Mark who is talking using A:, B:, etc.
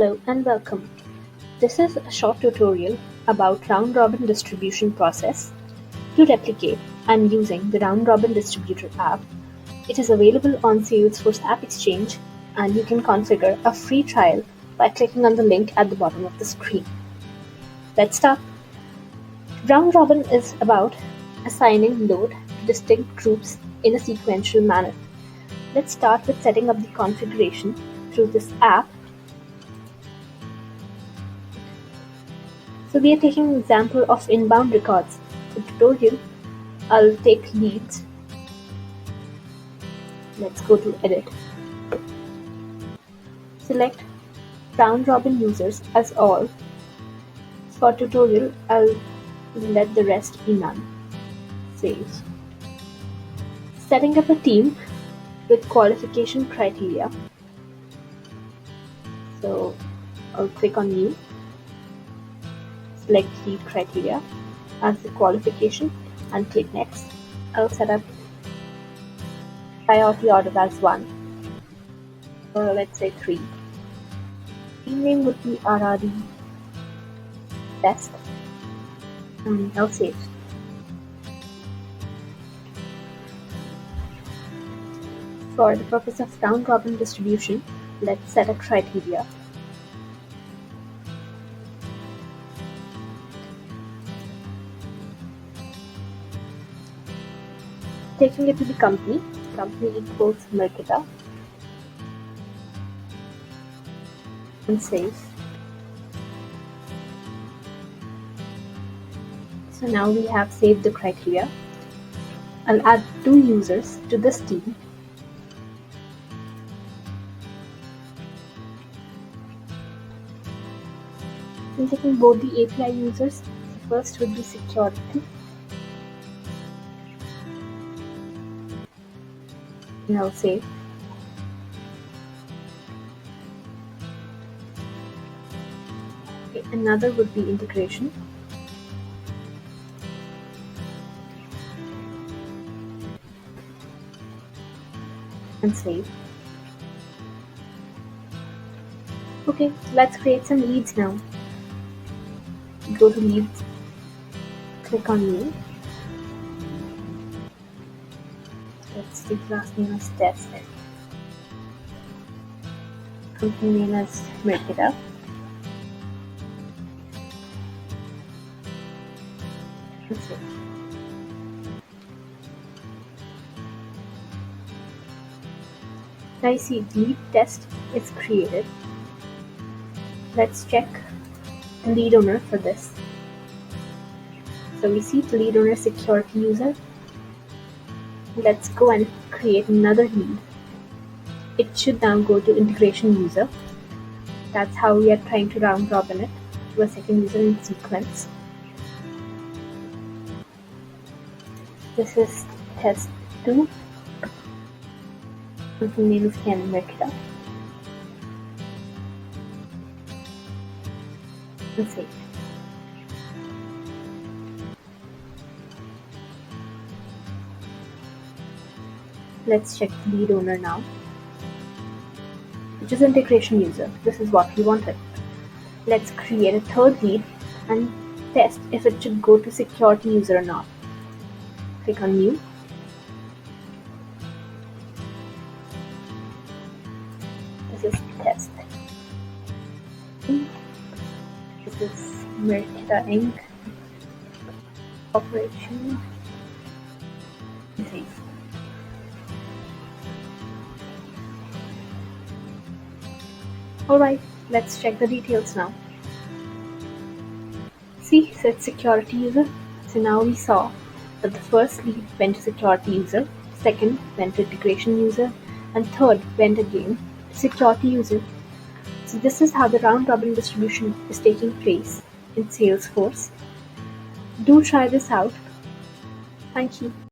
A: Hello and welcome. This is a short tutorial about round robin distribution process. To replicate, I'm using the Round Robin Distributor app. It is available on Salesforce AppExchange, and you can configure a free trial by clicking on the link at the bottom of the screen. Let's start. Round robin is about assigning load to distinct groups in a sequential manner. Let's start with setting up the configuration through this app. So we are taking an example of inbound records. For tutorial, I'll take leads. Let's go to edit. Select round robin users as all. For tutorial, I'll let the rest be none. Save. Setting up a team with qualification criteria. So I'll click on new. Select lead criteria as the qualification and click next. I'll set up priority order as 1, or let's say 3. Team name would be RRD test, and I'll save. For the purpose of round robin distribution, let's set a criteria. Taking it to the company equals Mirketa, and save. So now we have saved the criteria. I'll add 2 users to this team. I'm taking both the API users. The first would be security. And I'll save. Okay, another would be integration. And save. Okay, let's create some leads now. Go to leads, click on new. Let's take last name as test. Company name as Mirketa. And save. Now you see lead test is created. Let's check the lead owner for this. So we see the lead owner security user. Let's go and create another lead. It should now go to integration user. That's how we are trying to round robin it to a second user in sequence. This is test 2. Company name is Mirketa. And save. Let's check the lead owner now, which is integration user. This is what we wanted. Let's create a third lead and test if it should go to security user or not. Click on new. This is test. This is Mirketa Inc. Operation. Save. Alright, let's check the details now. See, set security user. So now we saw that the first lead went to security user, second went to integration user, and third went again to security user. So this is how the round robin distribution is taking place in Salesforce. Do try this out. Thank you.